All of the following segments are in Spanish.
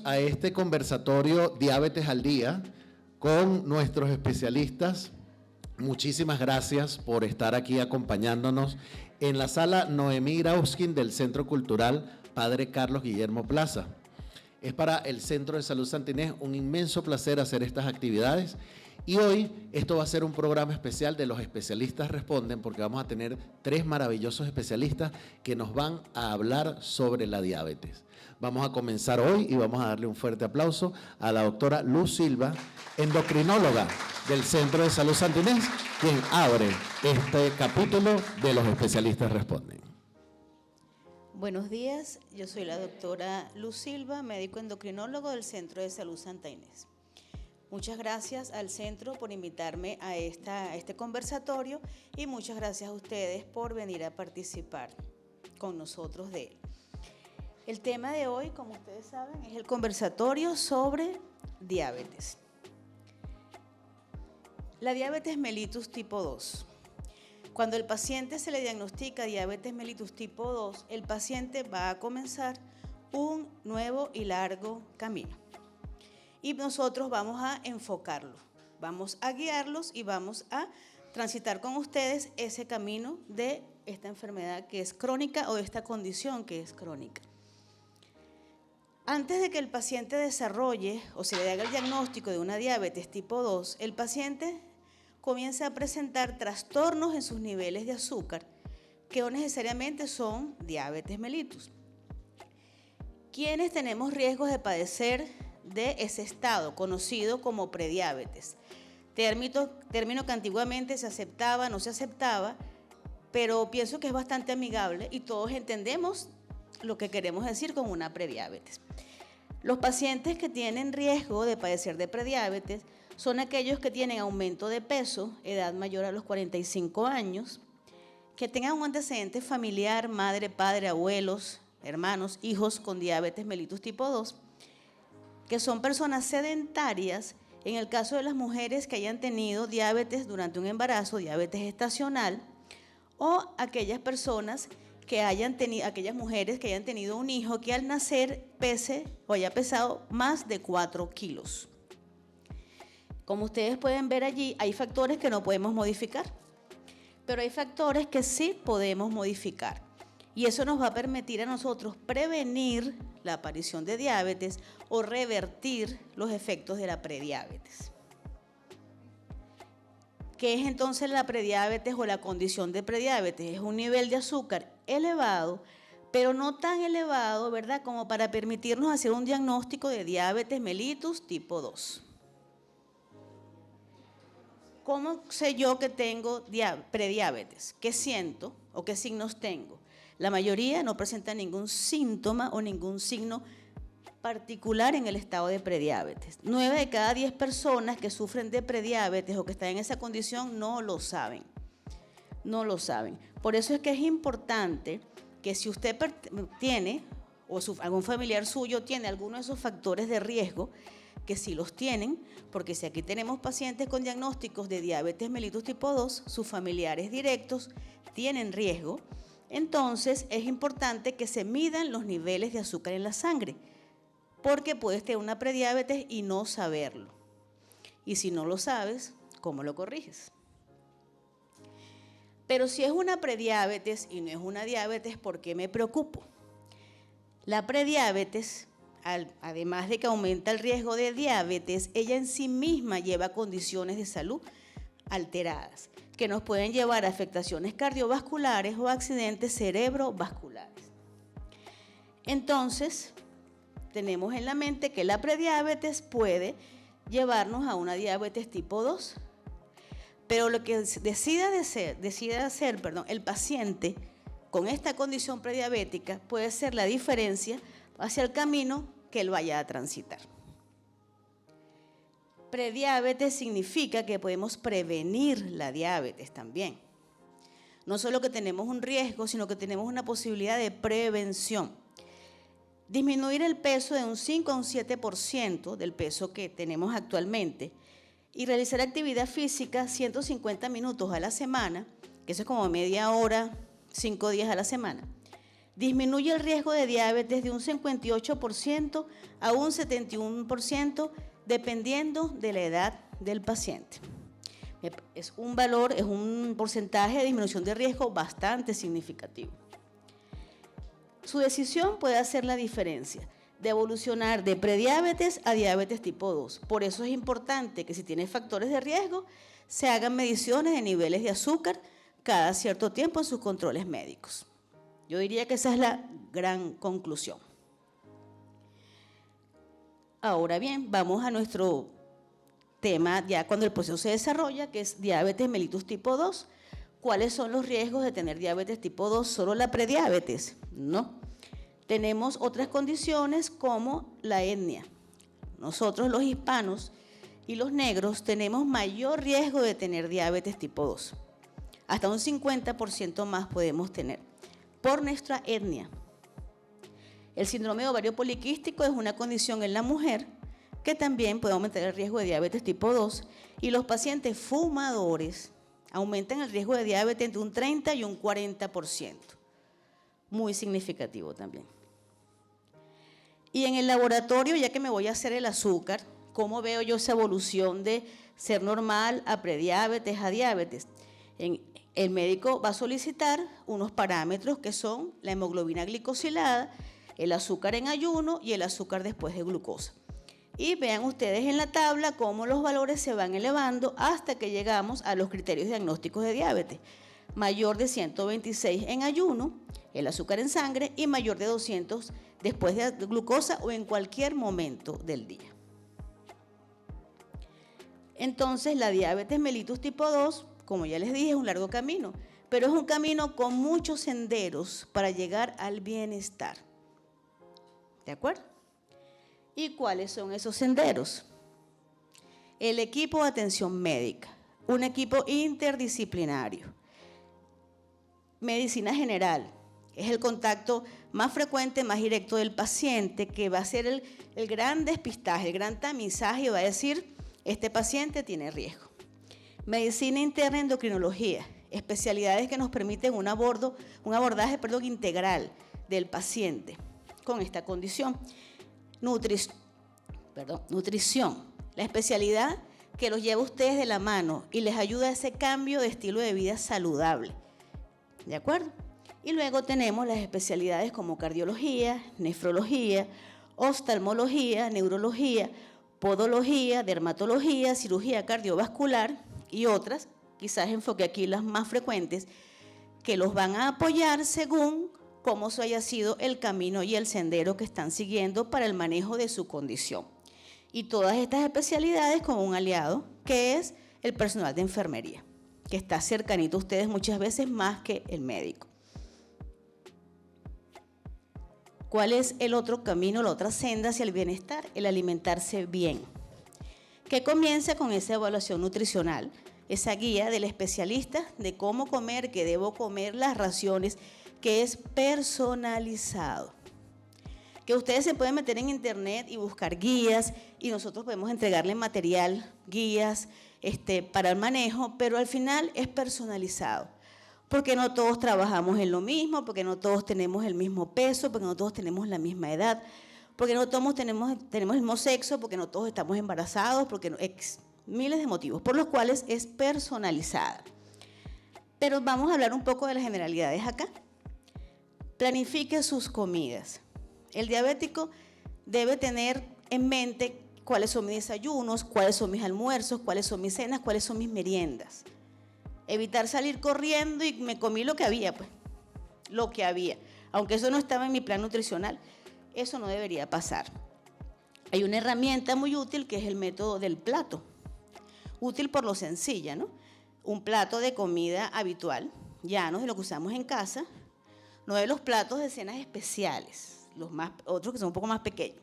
a este conversatorio Diabetes al Día con nuestros especialistas. Muchísimas gracias por estar aquí acompañándonos en la sala Noemí Grauskin del Centro Cultural Padre Carlos Guillermo Plaza. Es para el Centro de Salud Santa Inés un inmenso placer hacer estas actividades. Y hoy esto va a ser un programa especial de Los Especialistas Responden, porque vamos a tener 3 maravillosos especialistas que nos van a hablar sobre la diabetes. Vamos a comenzar hoy y vamos a darle un fuerte aplauso a la doctora Luz Silva, endocrinóloga del Centro de Salud Santa Inés, quien abre este capítulo de Los Especialistas Responden. Buenos días, yo soy la doctora Luz Silva, médico endocrinólogo del Centro de Salud Santa Inés. Muchas gracias al centro por invitarme a este conversatorio y muchas gracias a ustedes por venir a participar con nosotros de él. El tema de hoy, como ustedes saben, es el conversatorio sobre diabetes. La diabetes mellitus tipo 2. Cuando el paciente se le diagnostica diabetes mellitus tipo 2, el paciente va a comenzar un nuevo y largo camino. Y nosotros vamos a enfocarlo, vamos a guiarlos y vamos a transitar con ustedes ese camino de esta enfermedad que es crónica o de esta condición que es crónica. Antes de que el paciente desarrolle o se le haga el diagnóstico de una diabetes tipo 2, el paciente comienza a presentar trastornos en sus niveles de azúcar que no necesariamente son diabetes mellitus. ¿Quiénes tenemos riesgos de padecer de ese estado conocido como prediabetes? Término que antiguamente se aceptaba, no se aceptaba, pero pienso que es bastante amigable y todos entendemos lo que queremos decir con una prediabetes. Los pacientes que tienen riesgo de padecer de prediabetes son aquellos que tienen aumento de peso, edad mayor a los 45 años, que tengan un antecedente familiar, madre, padre, abuelos, hermanos, hijos con diabetes mellitus tipo 2, que son personas sedentarias, en el caso de las mujeres que hayan tenido diabetes durante un embarazo, diabetes gestacional, o aquellas personas que aquellas mujeres que hayan tenido un hijo que al nacer pese o haya pesado más de 4 kilos. Como ustedes pueden ver allí, hay factores que no podemos modificar, pero hay factores que sí podemos modificar. Y eso nos va a permitir a nosotros prevenir la aparición de diabetes o revertir los efectos de la prediabetes. ¿Qué es entonces la prediabetes o la condición de prediabetes? Es un nivel de azúcar elevado, pero no tan elevado, ¿verdad?, como para permitirnos hacer un diagnóstico de diabetes mellitus tipo 2. ¿Cómo sé yo que tengo prediabetes? ¿Qué siento o qué signos tengo? La mayoría no presenta ningún síntoma o ningún signo particular en el estado de prediabetes. 9 de cada 10 personas que sufren de prediabetes o que están en esa condición no lo saben. No lo saben. Por eso es que es importante que si usted tiene o algún familiar suyo tiene alguno de esos factores de riesgo, que sí los tienen, porque si aquí tenemos pacientes con diagnósticos de diabetes mellitus tipo 2, sus familiares directos tienen riesgo. Entonces es importante que se midan los niveles de azúcar en la sangre, porque puedes tener una prediabetes y no saberlo. Y si no lo sabes, ¿cómo lo corriges? Pero si es una prediabetes y no es una diabetes, ¿por qué me preocupo? La prediabetes, además de que aumenta el riesgo de diabetes, ella en sí misma lleva condiciones de salud alteradas, que nos pueden llevar a afectaciones cardiovasculares o accidentes cerebrovasculares. Entonces, tenemos en la mente que la prediabetes puede llevarnos a una diabetes tipo 2, pero lo que decida hacer el paciente con esta condición prediabética puede ser la diferencia hacia el camino que él vaya a transitar. Prediabetes significa que podemos prevenir la diabetes también. No solo que tenemos un riesgo, sino que tenemos una posibilidad de prevención. Disminuir el peso de un 5 a un 7% del peso que tenemos actualmente y realizar actividad física 150 minutos a la semana, que eso es como media hora, 5 días a la semana, disminuye el riesgo de diabetes de un 58% a un 71%, dependiendo de la edad del paciente. Es un valor, es un porcentaje de disminución de riesgo bastante significativo. Su decisión puede hacer la diferencia de evolucionar de prediabetes a diabetes tipo 2. Por eso es importante que si tiene factores de riesgo, se hagan mediciones de niveles de azúcar cada cierto tiempo en sus controles médicos. Yo diría que esa es la gran conclusión. Ahora bien, vamos a nuestro tema ya cuando el proceso se desarrolla, que es diabetes mellitus tipo 2. ¿Cuáles son los riesgos de tener diabetes tipo 2? ¿Solo la prediabetes? No. Tenemos otras condiciones como la etnia. Nosotros los hispanos y los negros tenemos mayor riesgo de tener diabetes tipo 2. Hasta un 50% más podemos tener por nuestra etnia. El síndrome de ovario poliquístico es una condición en la mujer que también puede aumentar el riesgo de diabetes tipo 2, y los pacientes fumadores aumentan el riesgo de diabetes entre un 30 y un 40%. Muy significativo también. Y en el laboratorio, ya que me voy a hacer el azúcar, ¿cómo veo yo esa evolución de ser normal a prediabetes a diabetes? El médico va a solicitar unos parámetros que son la hemoglobina glicosilada, el azúcar en ayuno y el azúcar después de glucosa. Y vean ustedes en la tabla cómo los valores se van elevando hasta que llegamos a los criterios diagnósticos de diabetes. Mayor de 126 en ayuno, el azúcar en sangre, y mayor de 200 después de glucosa o en cualquier momento del día. Entonces, la diabetes mellitus tipo 2, como ya les dije, es un largo camino, pero es un camino con muchos senderos para llegar al bienestar. ¿De acuerdo? ¿Y cuáles son esos senderos? El equipo de atención médica, un equipo interdisciplinario. Medicina general, es el contacto más frecuente, más directo del paciente, que va a ser el gran despistaje, el gran tamizaje, y va a decir, este paciente tiene riesgo. Medicina interna, endocrinología, especialidades que nos permiten un abordaje integral del paciente con esta condición. Nutrición, la especialidad que los lleva a ustedes de la mano y les ayuda a ese cambio de estilo de vida saludable. ¿De acuerdo? Y luego tenemos las especialidades como cardiología, nefrología, oftalmología, neurología, podología, dermatología, cirugía cardiovascular y otras, quizás enfoque aquí las más frecuentes, que los van a apoyar según cómo haya sido el camino y el sendero que están siguiendo para el manejo de su condición. Y todas estas especialidades con un aliado, que es el personal de enfermería, que está cercanito a ustedes muchas veces más que el médico. ¿Cuál es el otro camino, la otra senda hacia el bienestar? El alimentarse bien, que comienza con esa evaluación nutricional, esa guía del especialista de cómo comer, qué debo comer, las raciones, que es personalizado. Que ustedes se pueden meter en internet y buscar guías y nosotros podemos entregarle material, guías para el manejo, pero al final es personalizado. Porque no todos trabajamos en lo mismo, porque no todos tenemos el mismo peso, porque no todos tenemos la misma edad, porque no todos tenemos el mismo sexo, porque no todos estamos embarazados, porque miles de motivos por los cuales es personalizada. Pero vamos a hablar un poco de las generalidades acá. Planifique sus comidas. El diabético debe tener en mente cuáles son mis desayunos, cuáles son mis almuerzos, cuáles son mis cenas, cuáles son mis meriendas. Evitar salir corriendo y me comí lo que había, Aunque eso no estaba en mi plan nutricional, eso no debería pasar. Hay una herramienta muy útil que es el método del plato. Útil por lo sencilla, ¿no? Un plato de comida habitual, llano, de lo que usamos en casa, no de los platos de cenas especiales, otros que son un poco más pequeños.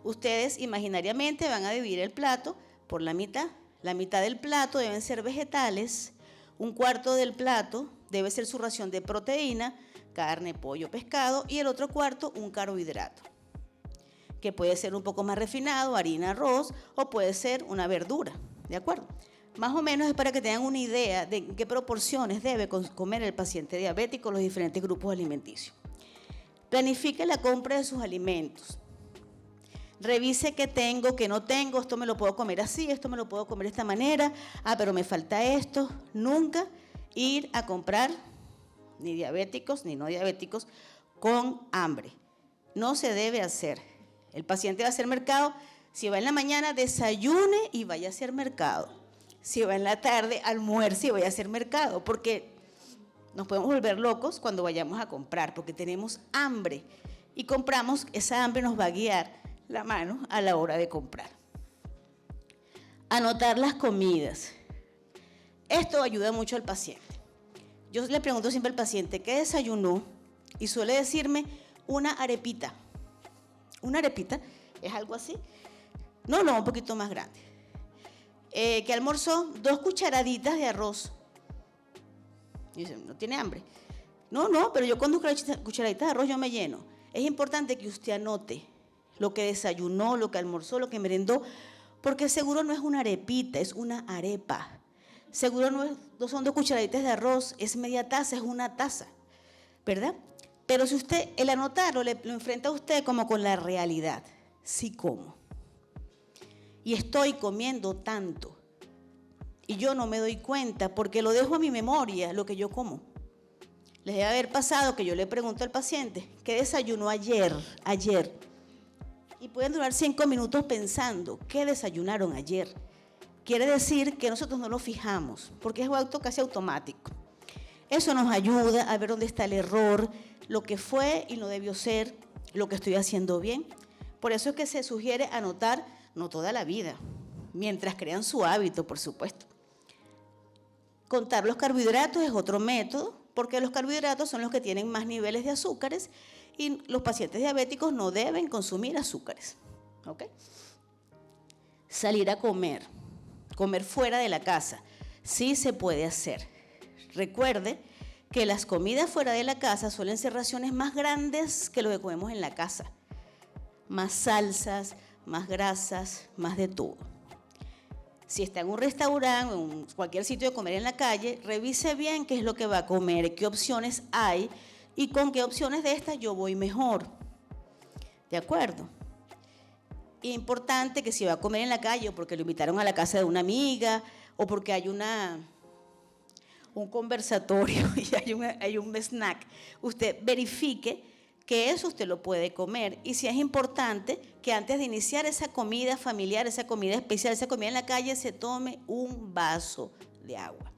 Ustedes imaginariamente van a dividir el plato por la mitad. La mitad del plato deben ser vegetales, un cuarto del plato debe ser su ración de proteína, carne, pollo, pescado, y el otro cuarto un carbohidrato, que puede ser un poco más refinado, harina, arroz, o puede ser una verdura, ¿de acuerdo? Más o menos es para que tengan una idea de qué proporciones debe comer el paciente diabético los diferentes grupos alimenticios. Planifique la compra de sus alimentos. Revise qué tengo, qué no tengo, esto me lo puedo comer así, esto me lo puedo comer de esta manera, pero me falta esto. Nunca ir a comprar, ni diabéticos ni no diabéticos, con hambre. No se debe hacer. El paciente va a hacer mercado, si va en la mañana, desayune y vaya a hacer mercado. Si va en la tarde, almuerce y vaya a hacer mercado, porque nos podemos volver locos cuando vayamos a comprar, porque tenemos hambre y compramos, esa hambre nos va a guiar la mano a la hora de comprar. Anotar las comidas. Esto ayuda mucho al paciente. Yo le pregunto siempre al paciente, ¿qué desayunó? Y suele decirme una arepita. Una arepita es algo así. No, un poquito más grande. ¿Qué almorzó? 2 cucharaditas de arroz. Y dice, ¿no tiene hambre? No, pero yo con 2 cucharaditas de arroz yo me lleno. Es importante que usted anote lo que desayunó, lo que almorzó, lo que merendó, porque seguro no es una arepita, es una arepa. Seguro no son 2 cucharaditas de arroz, es media taza, es una taza, ¿verdad? Pero si usted, el anotarlo, lo enfrenta a usted como con la realidad. Sí como. Y estoy comiendo tanto. Y yo no me doy cuenta porque lo dejo a mi memoria, lo que yo como. Les debe haber pasado que yo le pregunto al paciente, ¿qué desayunó ayer? Y pueden durar 5 minutos pensando, ¿qué desayunaron ayer? Quiere decir que nosotros no lo fijamos, porque es casi automático. Eso nos ayuda a ver dónde está el error, lo que fue y no debió ser, lo que estoy haciendo bien. Por eso es que se sugiere anotar, no toda la vida, mientras crean su hábito, por supuesto. Contar los carbohidratos es otro método, porque los carbohidratos son los que tienen más niveles de azúcares y los pacientes diabéticos no deben consumir azúcares. ¿Okay? Salir a comer fuera de la casa, sí se puede hacer. Recuerde que las comidas fuera de la casa suelen ser raciones más grandes que lo que comemos en la casa. Más salsas, más grasas, más de todo. Si está en un restaurante o en cualquier sitio de comer en la calle, revise bien qué es lo que va a comer, qué opciones hay y con qué opciones de estas yo voy mejor. ¿De acuerdo? Importante que si va a comer en la calle o porque lo invitaron a la casa de una amiga o porque hay un conversatorio y hay un snack, usted verifique que eso usted lo puede comer. Y si es importante que antes de iniciar esa comida familiar, esa comida especial, esa comida en la calle, se tome un vaso de agua,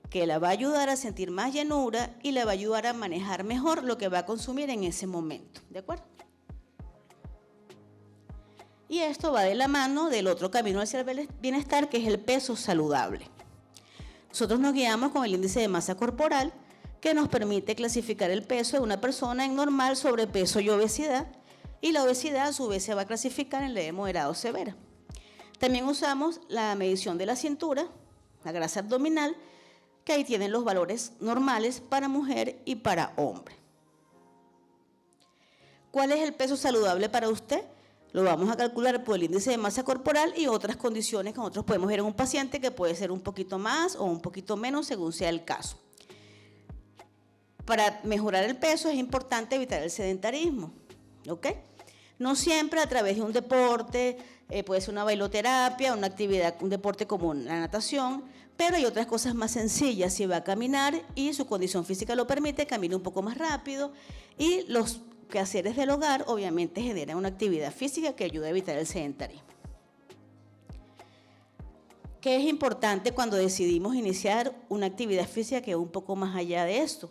que la va a ayudar a sentir más llenura y le va a ayudar a manejar mejor lo que va a consumir en ese momento. ¿De acuerdo? Y esto va de la mano del otro camino hacia el bienestar, que es el peso saludable. Nosotros nos guiamos con el índice de masa corporal, que nos permite clasificar el peso de una persona en normal, sobrepeso y obesidad, y la obesidad a su vez se va a clasificar en leve, moderada o severa. También usamos la medición de la cintura, la grasa abdominal, que ahí tienen los valores normales para mujer y para hombre. ¿Cuál es el peso saludable para usted? Lo vamos a calcular por el índice de masa corporal y otras condiciones que nosotros podemos ver en un paciente, que puede ser un poquito más o un poquito menos según sea el caso. Para mejorar el peso es importante evitar el sedentarismo, ¿ok? No siempre a través de un deporte, puede ser una bailoterapia, una actividad, un deporte como la natación, pero hay otras cosas más sencillas. Si va a caminar y su condición física lo permite, camine un poco más rápido, y los quehaceres del hogar obviamente generan una actividad física que ayuda a evitar el sedentarismo. ¿Qué es importante cuando decidimos iniciar una actividad física que va un poco más allá de esto?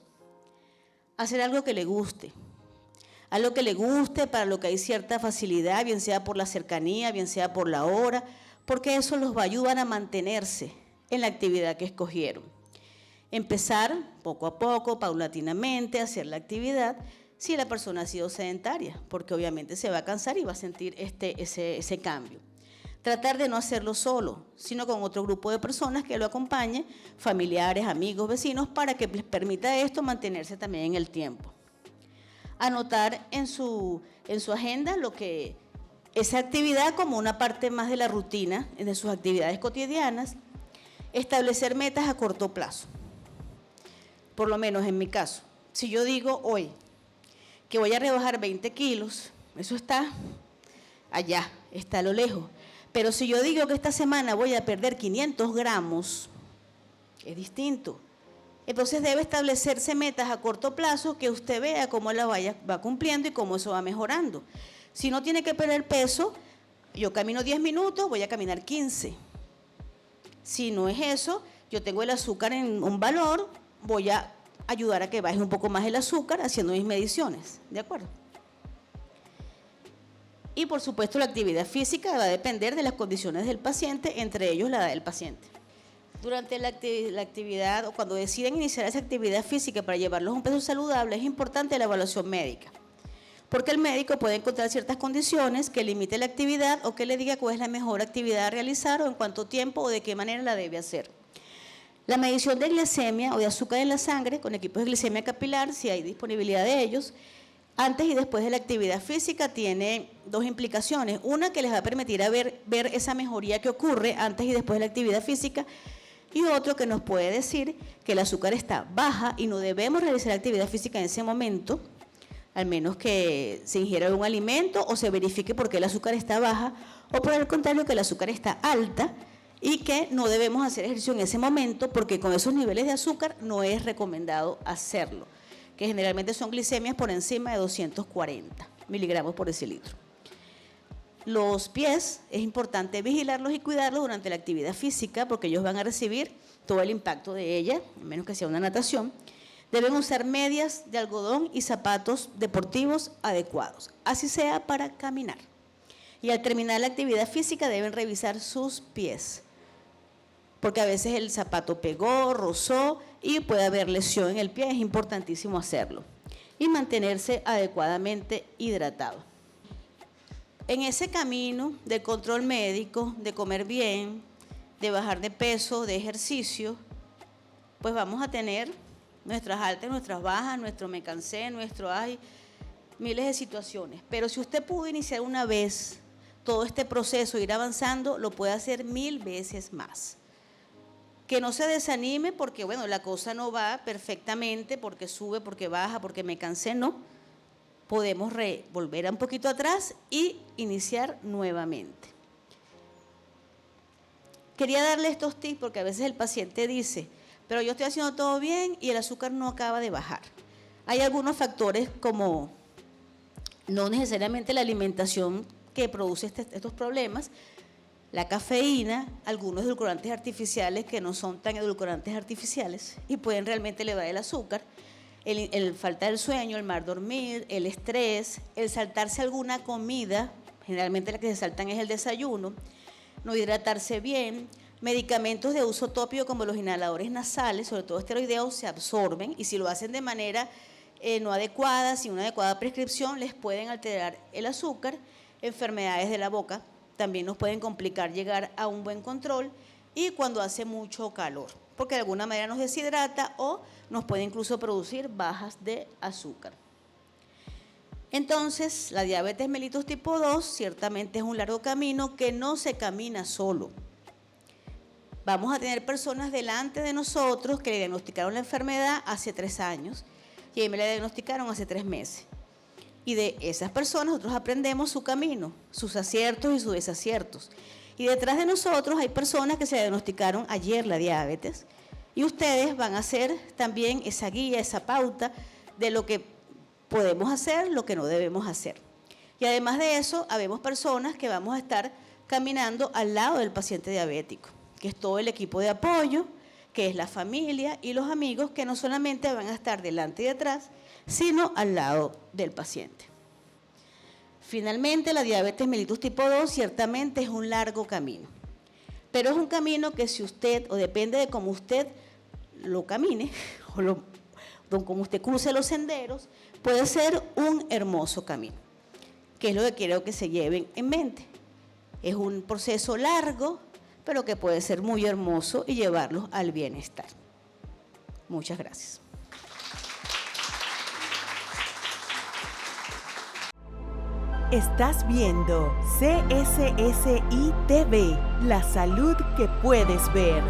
Hacer algo que le guste. Algo que le guste, para lo que hay cierta facilidad, bien sea por la cercanía, bien sea por la hora, porque eso los va a ayudar a mantenerse en la actividad que escogieron. Empezar poco a poco, paulatinamente, a hacer la actividad, si la persona ha sido sedentaria, porque obviamente se va a cansar y va a sentir ese cambio. Tratar de no hacerlo solo, sino con otro grupo de personas que lo acompañe, familiares, amigos, vecinos, para que les permita esto mantenerse también en el tiempo. Anotar en su agenda esa actividad como una parte más de la rutina, de sus actividades cotidianas. Establecer metas a corto plazo. Por lo menos en mi caso, si yo digo hoy, que voy a rebajar 20 kilos, eso está allá, está a lo lejos. Pero si yo digo que esta semana voy a perder 500 gramos, es distinto. Entonces debe establecerse metas a corto plazo que usted vea cómo la va cumpliendo y cómo eso va mejorando. Si no tiene que perder peso, yo camino 10 minutos, voy a caminar 15. Si no es eso, yo tengo el azúcar en un valor, voy a ayudar a que baje un poco más el azúcar haciendo mis mediciones, ¿de acuerdo? Y por supuesto la actividad física va a depender de las condiciones del paciente, entre ellos la edad del paciente. Durante la actividad o cuando deciden iniciar esa actividad física para llevarlos a un peso saludable, es importante la evaluación médica, porque el médico puede encontrar ciertas condiciones que limite la actividad o que le diga cuál es la mejor actividad a realizar o en cuánto tiempo o de qué manera la debe hacer. La medición de glicemia o de azúcar en la sangre con equipos de glicemia capilar, si hay disponibilidad de ellos, antes y después de la actividad física tiene dos implicaciones. Una, que les va a permitir ver esa mejoría que ocurre antes y después de la actividad física, y otro que nos puede decir que el azúcar está baja y no debemos realizar actividad física en ese momento, al menos que se ingiera algún alimento o se verifique por qué el azúcar está baja, o por el contrario que el azúcar está alta y que no debemos hacer ejercicio en ese momento porque con esos niveles de azúcar no es recomendado hacerlo, que generalmente son glicemias por encima de 240 miligramos por decilitro. Los pies, es importante vigilarlos y cuidarlos durante la actividad física porque ellos van a recibir todo el impacto de ella, a menos que sea una natación. Deben usar medias de algodón y zapatos deportivos adecuados, así sea para caminar. Y al terminar la actividad física deben revisar sus pies, porque a veces el zapato pegó, rozó y puede haber lesión en el pie, es importantísimo hacerlo. Y mantenerse adecuadamente hidratado. En ese camino del control médico, de comer bien, de bajar de peso, de ejercicio, pues vamos a tener nuestras altas, nuestras bajas, nuestro me cansé, hay miles de situaciones. Pero si usted pudo iniciar una vez todo este proceso, ir avanzando, lo puede hacer 1000 veces más. Que no se desanime porque, bueno, la cosa no va perfectamente, porque sube, porque baja, porque me cansé, no. Podemos volver un poquito atrás y iniciar nuevamente. Quería darle estos tips porque a veces el paciente dice, pero yo estoy haciendo todo bien y el azúcar no acaba de bajar. Hay algunos factores como no necesariamente la alimentación que produce estos problemas, la cafeína, algunos edulcorantes artificiales que no son tan edulcorantes artificiales y pueden realmente elevar el azúcar, el falta del sueño, el mal dormir, el estrés, el saltarse alguna comida, generalmente la que se saltan es el desayuno, no hidratarse bien, medicamentos de uso tópico como los inhaladores nasales, sobre todo esteroideos, se absorben y si lo hacen de manera no adecuada, sin una adecuada prescripción, les pueden alterar el azúcar, enfermedades de la boca, también nos pueden complicar llegar a un buen control y cuando hace mucho calor, porque de alguna manera nos deshidrata o nos puede incluso producir bajas de azúcar. Entonces, la diabetes mellitus tipo 2 ciertamente es un largo camino que no se camina solo. Vamos a tener personas delante de nosotros que le diagnosticaron la enfermedad hace 3 años y a mí me la diagnosticaron hace 3 meses. Y de esas personas nosotros aprendemos su camino, sus aciertos y sus desaciertos. Y detrás de nosotros hay personas que se diagnosticaron ayer la diabetes y ustedes van a hacer también esa guía, esa pauta de lo que podemos hacer, lo que no debemos hacer. Y además de eso, habemos personas que vamos a estar caminando al lado del paciente diabético, que es todo el equipo de apoyo, que es la familia y los amigos que no solamente van a estar delante y detrás, sino al lado del paciente. Finalmente, la diabetes mellitus tipo 2 ciertamente es un largo camino, pero es un camino que si usted, o depende de cómo usted lo camine, o como usted cruce los senderos, puede ser un hermoso camino, que es lo que quiero que se lleven en mente. Es un proceso largo, pero que puede ser muy hermoso y llevarlos al bienestar. Muchas gracias. Estás viendo CSSI TV, la salud que puedes ver.